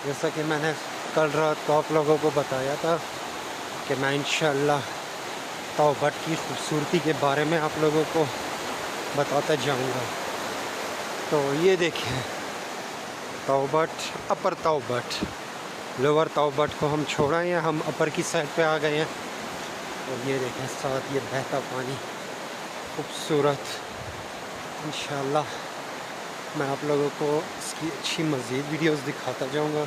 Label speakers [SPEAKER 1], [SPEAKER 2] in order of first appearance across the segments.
[SPEAKER 1] जैसा कि मैंने कल रात को आप लोगों को बताया था कि मैं इंशाअल्लाह तौबट की खूबसूरती के बारे में आप लोगों को बताता जाऊंगा। तो ये देखिए तौबट, अपर तौबट, लोअर तौबट को हम छोड़ा हैं, हम अपर की साइड पे आ गए हैं। और ये देखें साथ ये बहता पानी खूबसूरत। इंशाअल्लाह मैं आप लोगों को इसकी अच्छी मज़ीद वीडियोस दिखाता जाऊंगा।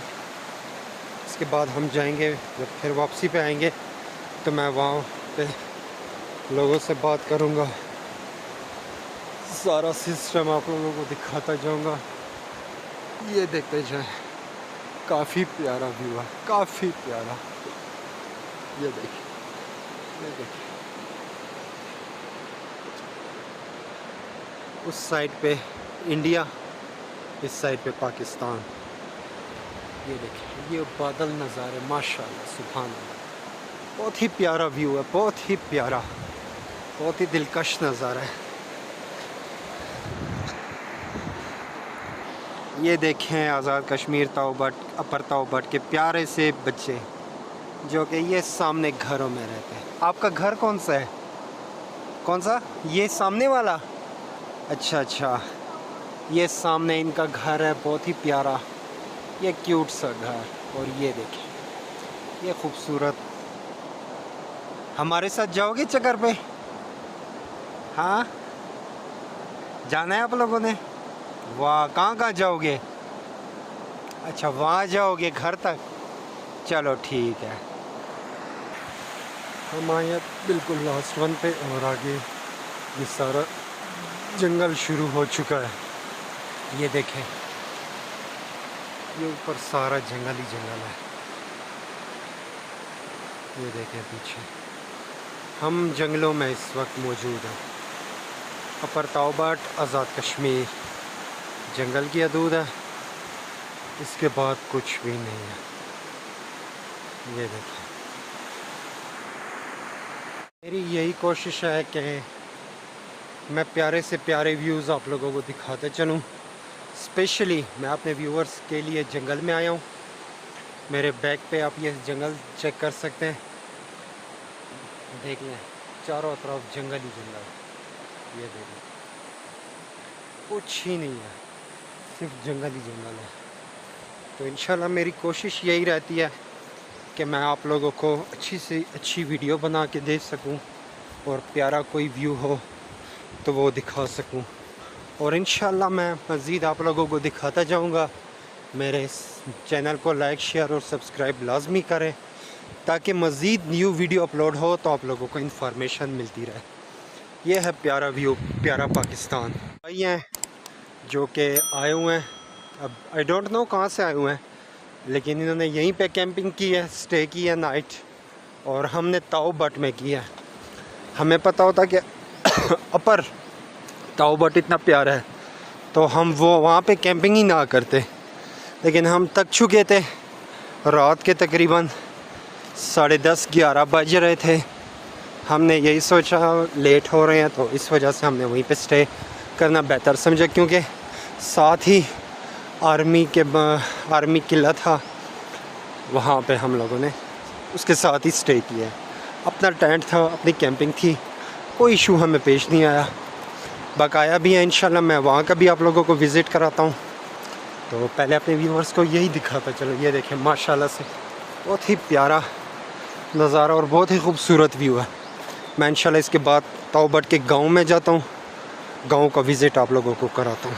[SPEAKER 1] इसके बाद हम जाएंगे, जब फिर वापसी पे आएंगे तो मैं वहाँ पे लोगों से बात करूंगा, सारा सिस्टम आप लोगों को दिखाता जाऊंगा। ये देखते जाएं, काफ़ी प्यारा व्यू है, काफ़ी प्यारा। ये देखिए, ये देखिए उस साइड पे इंडिया इस साइड पे पाकिस्तान। ये देखिए, ये बादल नज़ारे माशाल्लाह सुभान अल्लाह, बहुत ही प्यारा व्यू है, बहुत ही प्यारा, बहुत ही दिलकश नज़ारा है। ये देखें आज़ाद कश्मीर ताओबट, अपर ताओबट के प्यारे से बच्चे जो कि ये सामने घरों में रहते हैं। आपका घर कौन सा है? कौन सा? ये सामने वाला? अच्छा अच्छा, ये सामने इनका घर है, बहुत ही प्यारा, ये क्यूट सा घर। और ये देखें, ये खूबसूरत। हमारे साथ जाओगे चक्कर पे? हाँ, जाना है आप लोगों ने? वाह, कहाँ कहाँ जाओगे? अच्छा, वहाँ जाओगे घर तक? चलो ठीक है। हम आए बिल्कुल लास्ट वन पे और आगे ये सारा जंगल शुरू हो चुका है। ये देखें, ये ऊपर सारा जंगल ही जंगल है। ये देखें पीछे, हम जंगलों में इस वक्त मौजूद हैं। अपर ताओबट, आज़ाद कश्मीर, जंगल की हदूद है, इसके बाद कुछ भी नहीं है। ये देखें, मेरी यही कोशिश है कि मैं प्यारे से प्यारे व्यूज़ आप लोगों को दिखाते चलूँ। स्पेशली मैं अपने व्यूअर्स के लिए जंगल में आया हूँ। मेरे बैक पे आप ये जंगल चेक कर सकते हैं, देख लें, चारों तरफ जंगल ही जंगल। ये देखें, कुछ ही नहीं है, सिर्फ जंगल ही जंगल है। तो इंशाल्लाह मेरी कोशिश यही रहती है कि मैं आप लोगों को अच्छी से अच्छी वीडियो बना के दे सकूं और प्यारा कोई व्यू हो तो वो दिखा सकूं। और इंशाल्लाह मैं मज़ीद आप लोगों को दिखाता जाऊंगा। मेरे इस चैनल को लाइक, शेयर और सब्सक्राइब लाजमी करें ताकि मज़ीद न्यू वीडियो अपलोड हो तो आप लोगों को इन्फॉर्मेशन मिलती रहे। ये है प्यारा व्यू, प्यारा पाकिस्तान। भाई हैं जो कि आए हुए हैं, अब आई डोंट नो कहाँ से आए हुए हैं, लेकिन इन्होंने यहीं पे कैंपिंग की है, स्टे की है नाइट, और हमने ताओबट में की है। हमें पता होता कि अपर ताओबट इतना प्यारा है तो हम वो वहाँ पे कैंपिंग ही ना करते, लेकिन हम थक चुके थे। रात के तकरीबन 10:30-11 बज रहे थे। हमने यही सोचा लेट हो रहे हैं तो इस वजह से हमने वहीं पे स्टे करना बेहतर समझा, क्योंकि साथ ही आर्मी किला था, वहाँ पे हम लोगों ने उसके साथ ही स्टे किया। अपना टेंट था, अपनी कैंपिंग थी, कोई इशू हमें पेश नहीं आया। बकाया भी है, इंशाल्लाह मैं वहाँ का भी आप लोगों को विज़िट कराता हूँ। तो पहले अपने व्यूअर्स को यही दिखाता चलो। ये देखें, माशाल्लाह से बहुत ही प्यारा नज़ारा और बहुत ही खूबसूरत व्यू है। मैं इंशाल्लाह इसके बाद ताओबट के गांव में जाता हूँ, गांव का विज़िट आप लोगों को कराता हूँ।